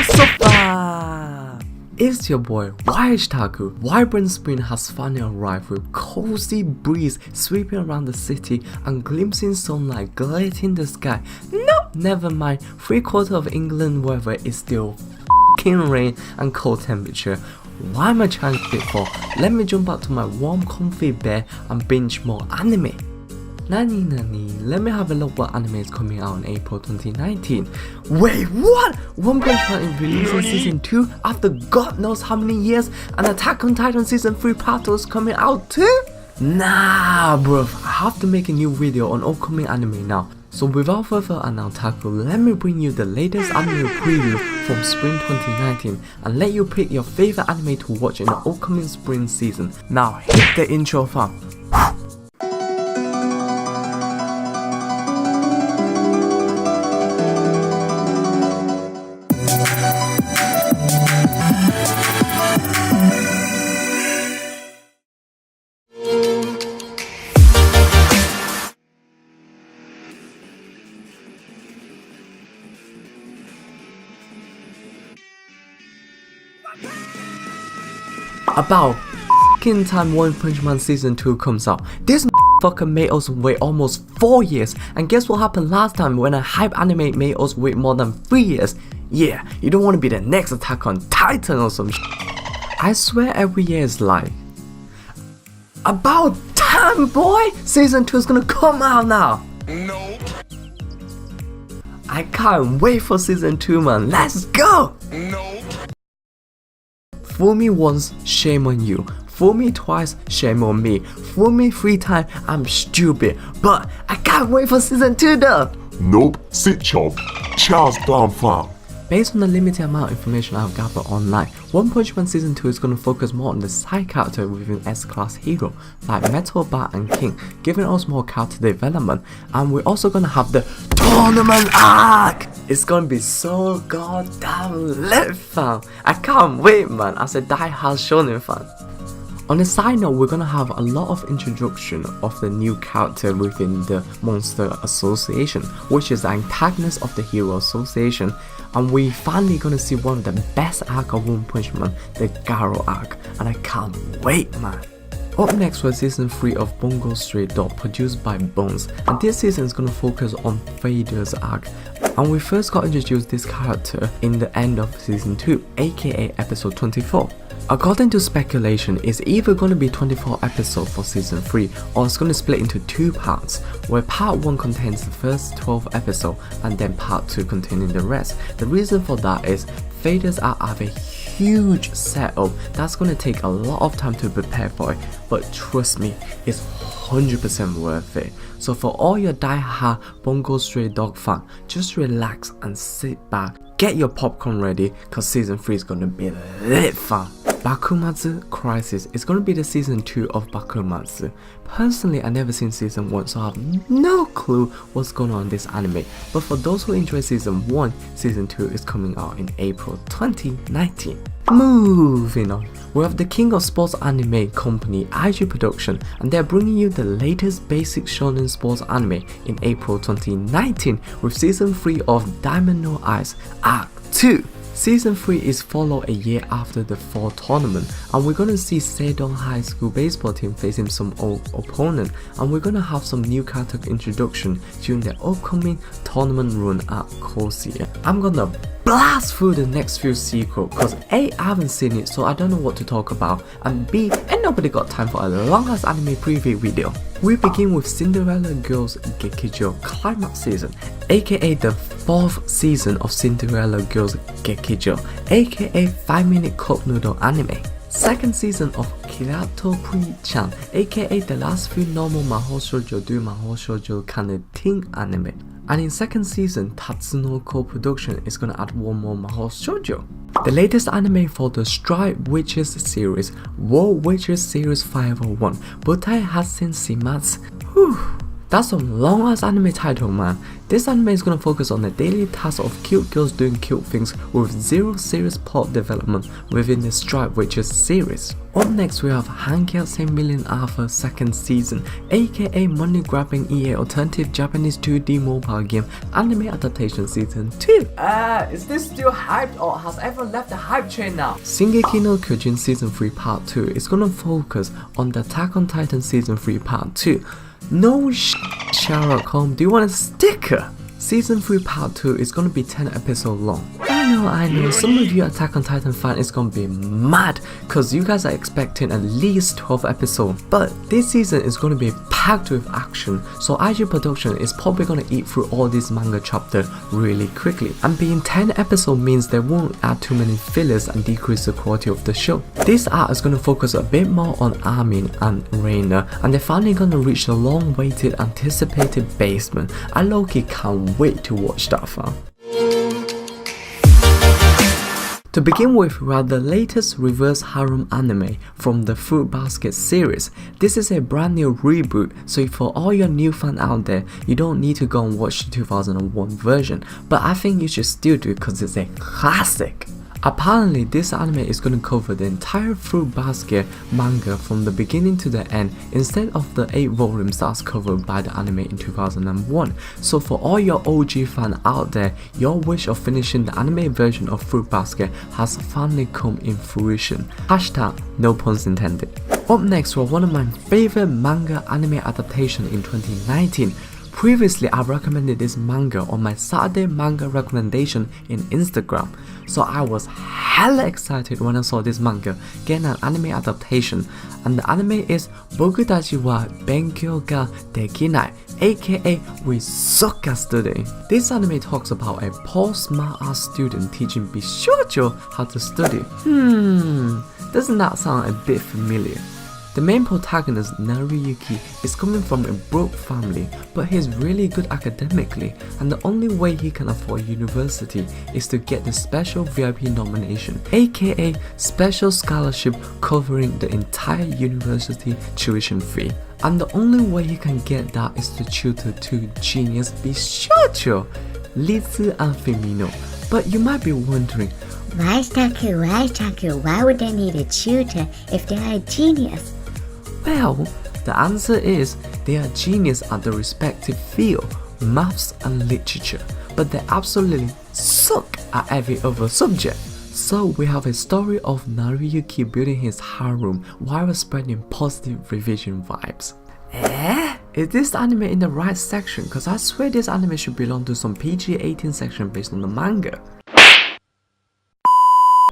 What's up, it's your boy Otaku. Vibrant spring has finally arrived with cozy breeze sweeping around the city and glimpsing sunlight glittering the sky. No, never mind, 3/4 of England weather is still f***ing rain and cold temperature. Why am I trying to fit for? Let me jump out to my warm comfy bed and binge more anime. Nani, let me have a look what anime is coming out in April 2019. Wait, what? One Punch Man is releasing season 2 after God knows how many years, and Attack on Titan season 3 part 2 is coming out too? Nah bruv, I have to make a new video on upcoming anime now. So without further ado, Otaku, let me bring you the latest anime preview from spring 2019 and let you pick your favorite anime to watch in the upcoming spring season. Now hit the intro fam. About f***ing time One Punch Man season 2 comes out. This motherfucker made us wait almost 4 years, and guess what happened last time when a hype anime made us wait more than 3 years? Yeah, you don't want to be the next Attack on Titan or some shit. I swear every year is like about time boy! Season 2 is gonna come out now! No. I can't wait for season 2 man, let's go! No. Fool me once, shame on you. Fool me twice, shame on me. Fool me 3 times, I'm stupid. But I can't wait for season 2 though. Nope, sit your child's down fam. Based on the limited amount of information I've gathered online, One Punch Man season 2 is going to focus more on the side character within S-class hero like Metal, Bat and King, giving us more character development, and we're also going to have the tournament arc! It's going to be so goddamn lit fam! I can't wait man, as a die-hard shonen fan. On a side note, we're gonna have a lot of introduction of the new character within the Monster Association, which is the antagonist of the Hero Association, and we finally gonna see one of the best arc of One Punch Man, the Garo arc, and I can't wait man. Up next was season 3 of Bungo Stray Dog, produced by Bones, and this season is gonna focus on Vader's arc. And we first got introduced this character in the end of season 2, aka episode 24. According to speculation, it's either going to be 24 episodes for season 3 or it's going to split into 2 parts, where part 1 contains the first 12 episodes and then part 2 containing the rest. The reason for that is Vader's arc have a huge setup that's going to take a lot of time to prepare for it, but trust me, it's 100% worth it. So for all your die-hard Bungo Stray Dog fan, just relax and sit back, get your popcorn ready, cause season 3 is gonna be lit fun. Bakumatsu Crisis is gonna be the season 2 of Bakumatsu. Personally, I never seen season 1, so I have no clue what's going on in this anime, but for those who enjoy season 1, season 2 is coming out in April 2019. Moving on, we have the king of sports anime company IG Production, and they're bringing you the latest basic shonen sports anime in April 2019 with season 3 of Diamond No Ice Arc 2. Season 3 is followed a year after the fall tournament, and we're gonna see Seidon High School baseball team facing some old opponent, and we're gonna have some new character introduction during the upcoming tournament run at Corsia. I'm gonna blast through the next few sequels cause A, I haven't seen it so I don't know what to talk about, and B, ain't nobody got time for a long ass anime preview video. We begin with Cinderella Girls Gekijo Climax Season, aka the 4th season of Cinderella Girls Gekijo, aka 5-minute cup noodle anime. Second season of Kirato Pri-chan, aka the last few normal Mahou Shoujo do Mahou Shoujo kind of teen anime. And in second season, Tatsuno co-production is gonna add one more Mahou Shoujo. The latest anime for the Stripe Witches series, War Witches Series 501, Butai Hasen Shimatsu. That's some long ass anime title, man. This anime is gonna focus on the daily task of cute girls doing cute things with zero serious plot development within the stripe which is series. Up next we have Hankyatse Million Alpha 2nd season, aka money grabbing EA alternative Japanese 2D mobile game anime adaptation season 2. Is this still hyped or has everyone left the hype train now? Shingeki no Kyojin season 3 part 2 is gonna focus on the Attack on Titan season 3 part 2. No Sherlock Holmes, do you want a sticker? Season 3 part 2 is gonna be 10 episodes long. I know, some of you Attack on Titan fans is gonna be mad cause you guys are expecting at least 12 episodes, but this season is gonna be packed with action, so IG Production is probably gonna eat through all these manga chapters really quickly, and being 10 episodes means they won't add too many fillers and decrease the quality of the show. This arc is gonna focus a bit more on Armin and Reina, and they're finally gonna reach the long waited anticipated basement. I low-key can't wait to watch that far. To begin with, we have the latest reverse harem anime from the Fruit Basket series. This is a brand new reboot, so for all your new fans out there, you don't need to go and watch the 2001 version, but I think you should still do it because it's a classic. Apparently, this anime is going to cover the entire Fruit Basket manga from the beginning to the end instead of the 8 volumes that's covered by the anime in 2001. So for all your OG fans out there, your wish of finishing the anime version of Fruit Basket has finally come in fruition. Hashtag no puns intended. Up next was one of my favorite manga anime adaptation in 2019. Previously, I recommended this manga on my Saturday manga recommendation in Instagram, so I was hella excited when I saw this manga getting an anime adaptation, and the anime is Boku wa Benkyou ga dekinai, aka We Suck at Studying. This anime talks about a poor smart ass student teaching Bishoujo how to study. Doesn't that sound a bit familiar? The main protagonist, Naruyuki, is coming from a broke family, but he's really good academically, and the only way he can afford university is to get the special VIP nomination, aka special scholarship covering the entire university tuition fee. And the only way he can get that is to tutor 2 genius Bishoujo, Litsu and Femino. But you might be wondering, why Taku, why would they need a tutor if they are a genius? Well, the answer is they are genius at the respective field, maths and literature, but they absolutely suck at every other subject. So we have a story of Naruyuki building his harem while spreading positive revision vibes. Is this anime in the right section? Cause I swear this anime should belong to some PG-18 section based on the manga.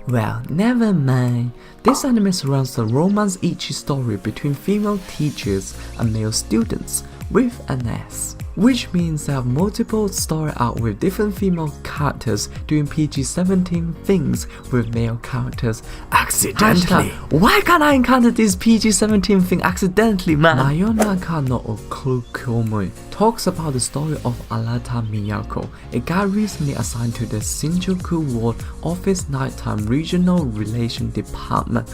Well, never mind. This anime surrounds the romance ichi story between female teachers and male students with an S, which means they have multiple story arcs with different female characters doing PG-17 things with male characters accidentally. Why can't I encounter this PG-17 thing accidentally, man? Mayonaka no Okukyomoi talks about the story of Arata Miyako, a guy recently assigned to the Shinjuku Ward Office Nighttime Regional Relation Department.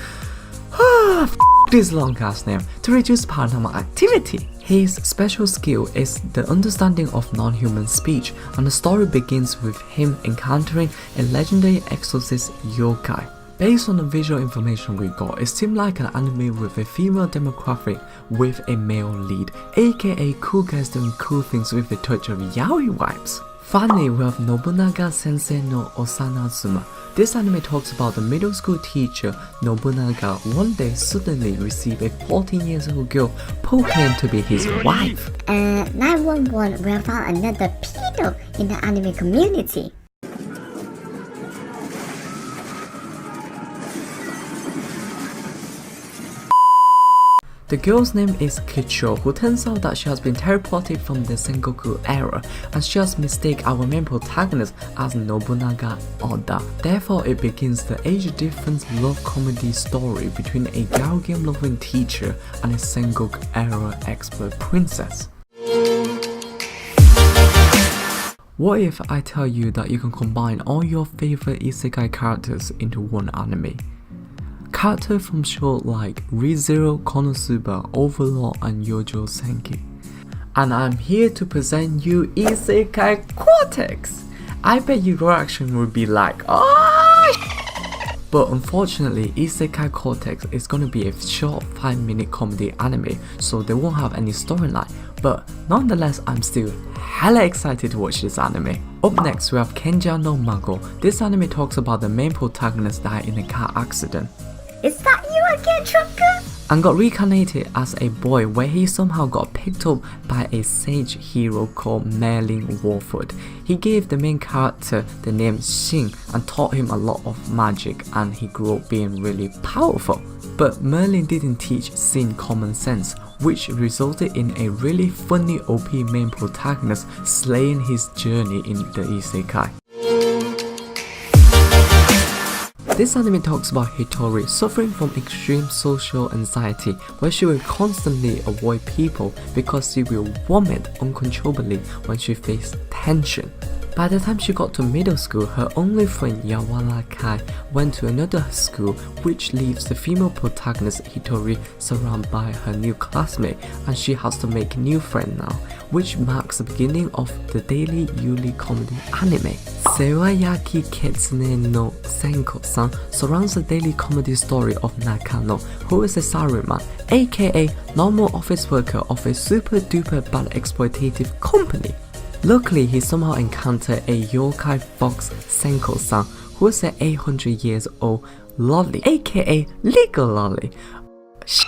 This long ass name to reduce paranormal activity. His special skill is the understanding of non-human speech, and the story begins with him encountering a legendary exorcist yokai. Based on the visual information we got, it seemed like an anime with a female demographic with a male lead, aka cool guys doing cool things with a touch of yaoi vibes. Finally, we have Nobunaga Sensei no Osanazuma. This anime talks about the middle school teacher Nobunaga one day suddenly received a 14-year-old girl proclaimed to be his wife. 911, we have found another pedo in the anime community. The girl's name is Kicho, who turns out that she has been teleported from the Sengoku era, and she has mistaken our main protagonist as Nobunaga Oda. Therefore, it begins the age difference love comedy story between a girl game loving teacher and a Sengoku era expert princess. What if I tell you that you can combine all your favorite isekai characters into one anime? Characters from shows like ReZero, Konosuba, Overlord and Yojo Senki. and I'm here to present you Isekai Cortex. I bet your reaction would be like, oh, but unfortunately Isekai Cortex is gonna be a short 5-minute comedy anime, so they won't have any storyline, but nonetheless I'm still hella excited to watch this anime. Up next we have Kenja no Mago. This anime talks about the main protagonist died in a car accident Is that you again, Trucker? and got reincarnated as a boy, where he somehow got picked up by a sage hero called Merlin Warford. He gave the main character the name Shin and taught him a lot of magic, and he grew up being really powerful. But Merlin didn't teach Shin common sense, which resulted in a really funny OP main protagonist slaying his journey in the Isekai. This anime talks about Hitori suffering from extreme social anxiety, where she will constantly avoid people because she will vomit uncontrollably when she faces tension. By the time she got to middle school, her only friend Kai went to another school, which leaves the female protagonist Hitori surrounded by her new classmate, and she has to make a new friend now, which marks the beginning of the daily Yuri comedy anime. Sewayaki Kitsune no Senko-san surrounds the daily comedy story of Nakano, who is a salaryman, aka normal office worker of a super duper bad exploitative company. Luckily, he somehow encountered a yokai fox Senko-san, who is an 800 years old lolly, aka legal lolly.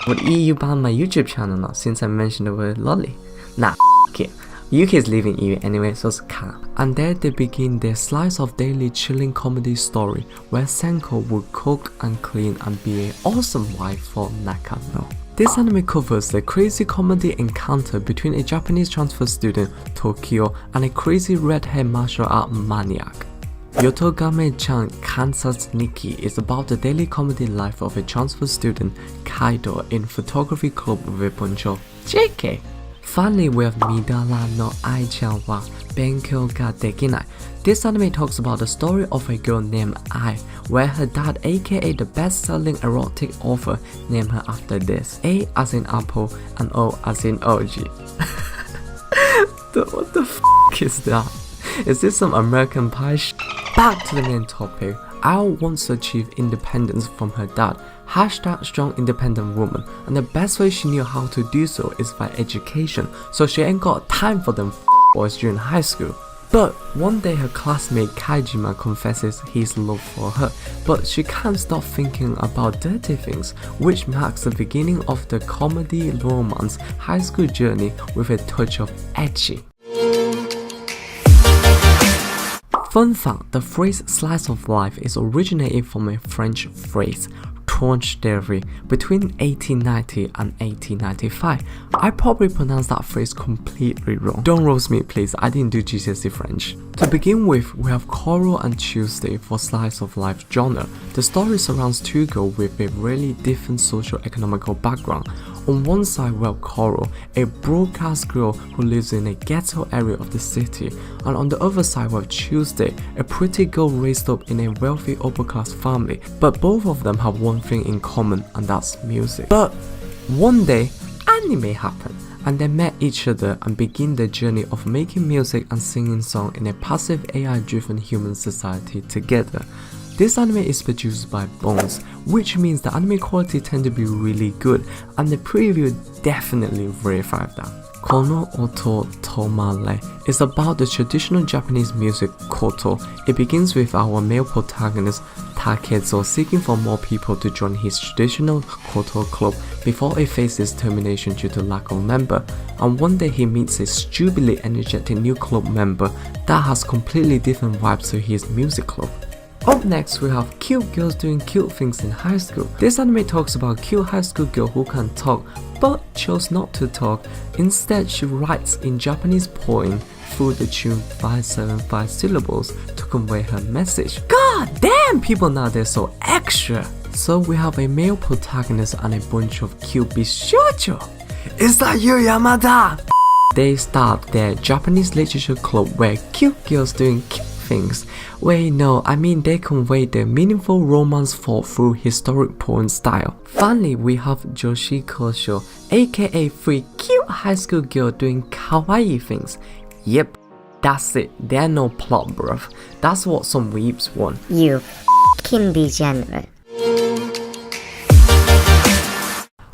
Would EU ban my YouTube channel now since I mentioned the word lolly? Nah, it. UK is leaving EU anyway, so it's calm. And there they begin their slice of daily chilling comedy story, where Senko would cook and clean and be an awesome wife for Nakano. This anime covers the crazy comedy encounter between a Japanese transfer student, Tokyo, and a crazy red-haired martial art maniac. Yotogame-chan Kansas Nikki is about the daily comedy life of a transfer student, Kaido, in photography club with a bunch of JK. Finally, we have Midara no Ai-chan wa Benkyou ga Dekinai. This anime talks about the story of a girl named Ai, where her dad, aka the best-selling erotic author, named her after this. A as in apple and O as in OG. What the f is that? Is this some American Pie sh? Back to the main topic. Ao wants to achieve independence from her dad. Hashtag strong independent woman, and the best way she knew how to do so is by education, so she ain't got time for them boys during high school. But one day her classmate Kaijima confesses his love for her, but she can't stop thinking about dirty things, which marks the beginning of the comedy romance high school journey with a touch of ecchi. Fun fact, the phrase slice of life is originated from a French phrase, tranche de vie, between 1890 and 1895. I probably pronounced that phrase completely wrong. Don't roast me please, I didn't do GCSE French. To begin with, we have Koro and Tuesday for slice of life genre. The story surrounds two girls with a really different socio-economical background. On one side we have Koro, a broadcast girl who lives in a ghetto area of the city, and on the other side we have Tuesday, a pretty girl raised up in a wealthy upper class family, but both of them have one thing in common, and that's music. But one day, anime happened, and they met each other and begin their journey of making music and singing songs in a passive AI driven human society together. This anime is produced by Bones, which means the anime quality tend to be really good, and the preview definitely verified that. Kono Oto Tomare is about the traditional Japanese music koto. It begins with our male protagonist Takezo seeking for more people to join his traditional koto club before it faces termination due to lack of member, and one day he meets a stupidly energetic new club member that has completely different vibes to his music club. Up next we have cute girls doing cute things in high school. This anime talks about a cute high school girl who can talk but chose not to talk. Instead she writes in Japanese poem through the tune 575 syllables to convey her message. God damn, people nowadays so extra. So we have a male protagonist and a bunch of cute bishoujo. Is that you, Yamada? They start their Japanese literature club where cute girls doing cute things. Wait, no, I mean they convey the meaningful romance thought through historic poem style. Finally, we have Joshi Kosho, aka free cute high school girl doing kawaii things. Yep, that's it, there's no plot bruv. That's what some weebs want. You f***ing degenerate.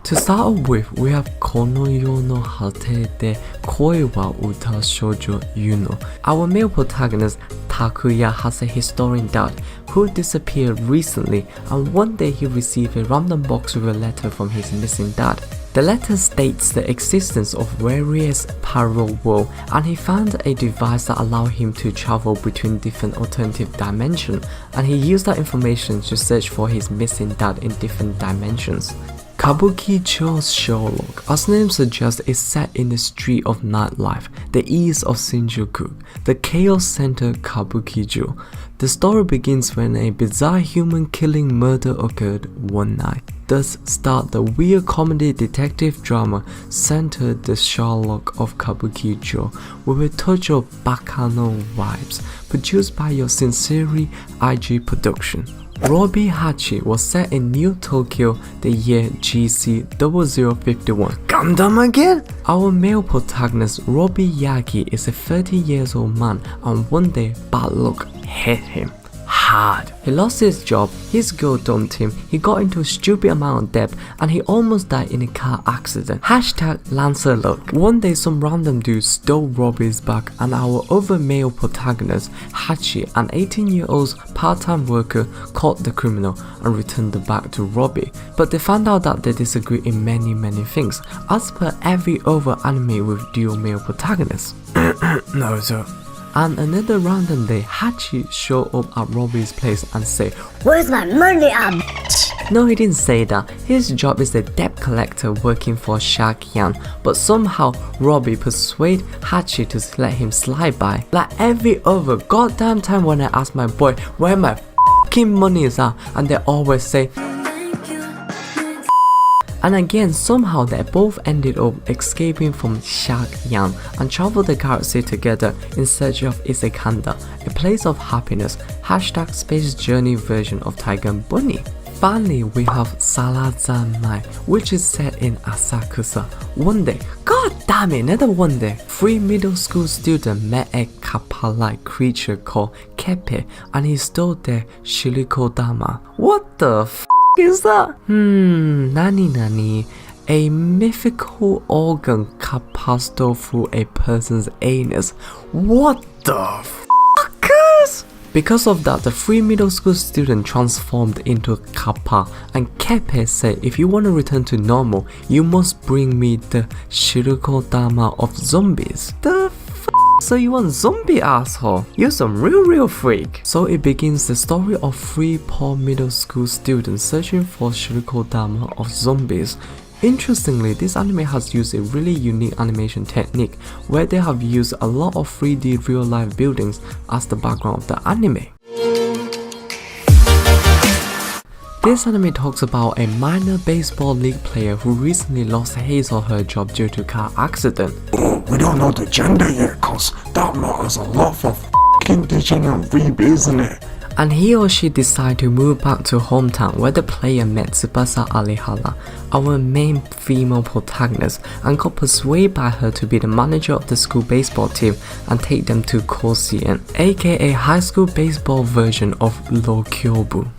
To start off with, we have Kono yo no hate de koi wa uta shoujo yuno. Our male protagonist Takuya has a historian dad who disappeared recently, and one day he received a random box with a letter from his missing dad. The letter states the existence of various parallel worlds, and he found a device that allowed him to travel between different alternative dimensions, and he used that information to search for his missing dad in different dimensions. Kabukicho's Sherlock, as the name suggests, is set in the street of nightlife, the east of Shinjuku, the chaos center Kabukicho. The story begins when a bizarre human-killing murder occurred one night. Thus start the weird comedy detective drama centered the Sherlock of Kabukicho with a touch of Bacano vibes, produced by your sincerely IG production. Robbie Hachi was set in New Tokyo the year GC 0051. Gundam again? Our male protagonist Robbie Yagi is a 30-year-old man, and one day bad luck hit him hard. He lost his job, his girl dumped him, he got into a stupid amount of debt, and he almost died in a car accident. Hashtag Lancer luck. One day some random dude stole Robbie's bag, and our other male protagonist Hachi, an 18-year-old part-time worker, caught the criminal and returned the bag to Robbie. But they found out that they disagree in many things, as per every other anime with dual male protagonists. Naruto. And another random day, Hachi showed up at Robbie's place and said, Where's my money, bitch? No, he didn't say that. His job is a debt collector working for Shark Yan, but somehow Robbie persuaded Hachi to let him slide by. Like every other goddamn time when I ask my boy where my f***ing money is at, and they always say, and again, somehow they both ended up escaping from Shark Yan and traveled the galaxy together in search of Isekanda, a place of happiness, hashtag space journey version of Tiger and Bunny. Finally, we have Salazanai, which is set in Asakusa. One day, god damn it, another one day, 3 middle school students met a kappa-like creature called Kepe, and he stole their Shirikodama. What the f is that? Nani. A mythical organ passed through a person's anus. What the fuckers? Because of that, the 3 middle school students transformed into Kappa, and Kepe said, if you want to return to normal, you must bring me the Shirikodama of zombies. The So you want zombie asshole? You're some real freak. So it begins the story of 3 poor middle school students searching for Shirikodama of zombies. Interestingly, this anime has used a really unique animation technique where they have used a lot of 3D real life buildings as the background of the anime. This anime talks about a minor baseball league player who recently lost his or her job due to car accident. We don't know the gender yet, cause that matters a lot for f***ing degenerate weeb, isn't it? And he or she decided to move back to hometown where the player met Tsubasa Alihara, our main female protagonist, and got persuaded by her to be the manager of the school baseball team and take them to Koshien, aka high school baseball version of Lokyobu.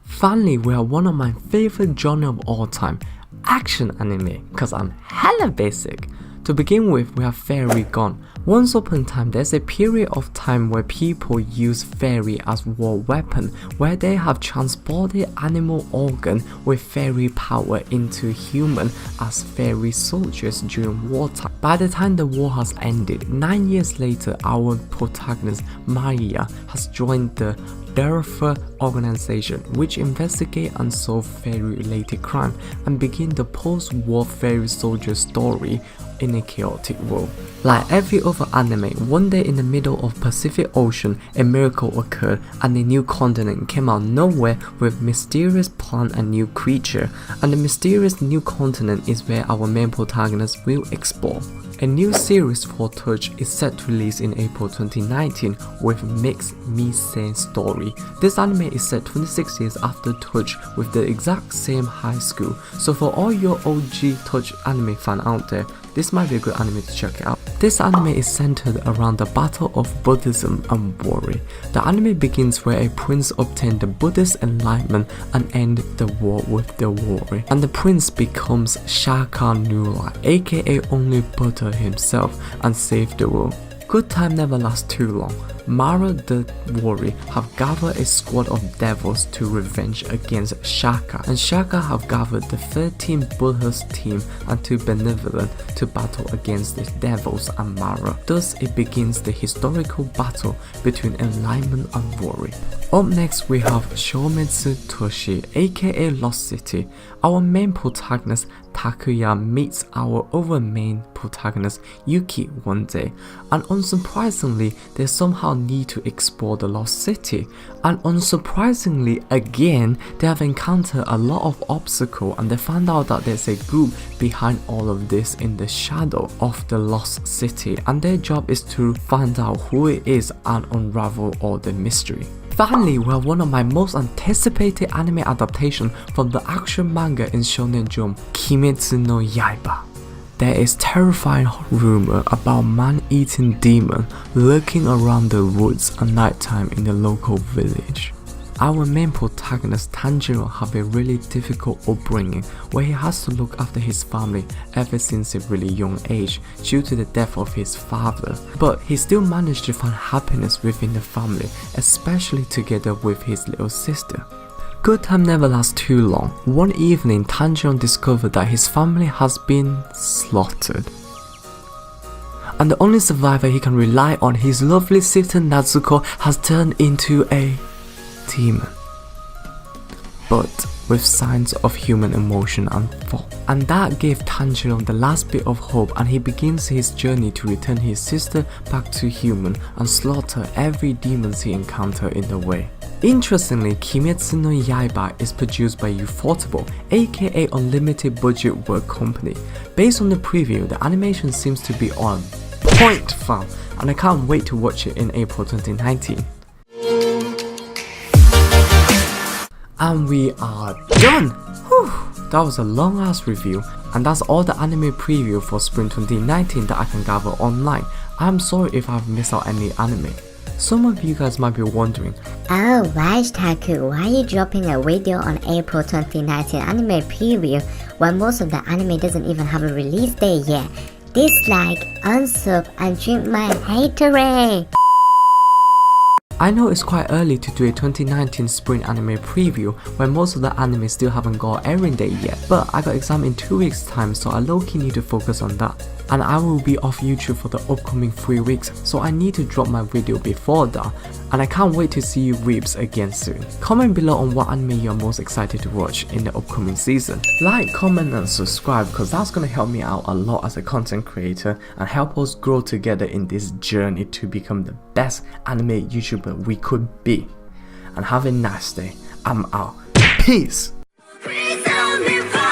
Finally, we have one of my favorite genre of all time, action anime, cause I'm hella basic. To begin with, we have Fairy Gone. Once upon a time, there's a period of time where people use fairy as war weapon, where they have transported animal organ with fairy power into human as fairy soldiers during wartime. By the time the war has ended, 9 years later, our protagonist Maya has joined the Derfa organization, which investigate and solve fairy-related crime and begin the post-war fairy soldier story in a chaotic world. Like every other anime, one day in the middle of Pacific Ocean, a miracle occurred and a new continent came out of nowhere with mysterious plant and new creature, and the mysterious new continent is where our main protagonist will explore. A new series for Touch is set to release in April 2019 with mixed mise story. This anime is set 26 years after Touch with the exact same high school, so for all your OG Touch anime fan out there, this might be a good anime to check out. This anime is centered around the battle of Buddhism and worry. The anime begins where a prince obtained the Buddhist enlightenment and end the war with the worry, and the prince becomes Shaka Nula, aka only Buddha himself, and save the world. Good time never lasts too long. Mara the Worry have gathered a squad of devils to revenge against Shaka, and Shaka have gathered the 13 Buddha's team and 2 benevolent to battle against the devils and Mara. Thus it begins the historical battle between enlightenment and worry. Up next we have Shoumetsu Toshi, aka Lost City. Our main protagonist Takuya meets our other main protagonist Yuki one day, and unsurprisingly they somehow need to explore the Lost City, and unsurprisingly again they have encountered a lot of obstacles, and they found out that there's a group behind all of this in the shadow of the Lost City, and their job is to find out who it is and unravel all the mystery. Finally, we have one of my most anticipated anime adaptations from the action manga in Shonen Jump, Kimetsu no Yaiba. There is terrifying rumor about man-eating demon lurking around the woods at nighttime in the local village. Our main protagonist Tanjiro have a really difficult upbringing where he has to look after his family ever since a really young age due to the death of his father, but he still managed to find happiness within the family, especially together with his little sister. Good time never lasts too long. One evening Tanjiro discovered that his family has been slaughtered, and the only survivor he can rely on, his lovely sister Natsuko, has turned into a demon, but with signs of human emotion and thought. And that gave Tanjiro the last bit of hope, and he begins his journey to return his sister back to human and slaughter every demons he encountered in the way. Interestingly, Kimetsu no Yaiba is produced by Ufotable, aka Unlimited Budget Work Company. Based on the preview, the animation seems to be on point, fam, and I can't wait to watch it in April 2019. And we are done! Whew, that was a long ass review, and that's all the anime preview for spring 2019 that I can gather online. I'm sorry if I've missed out any anime. Some of you guys might be wondering, Oh, why Taku, why are you dropping a video on April 2019 anime preview when most of the anime doesn't even have a release date yet? Dislike, unsub, and drink my haterade! I know it's quite early to do a 2019 spring anime preview when most of the anime still haven't got airing date yet, but I got exam in 2 weeks time, so I low-key need to focus on that. And I will be off YouTube for the upcoming 3 weeks, so I need to drop my video before that, and I can't wait to see you weebs again soon. Comment below on what anime you're most excited to watch in the upcoming season. Like, comment and subscribe, because that's gonna help me out a lot as a content creator and help us grow together in this journey to become the best anime YouTuber we could be. And have a nice day. I'm out. Peace! Please tell me why.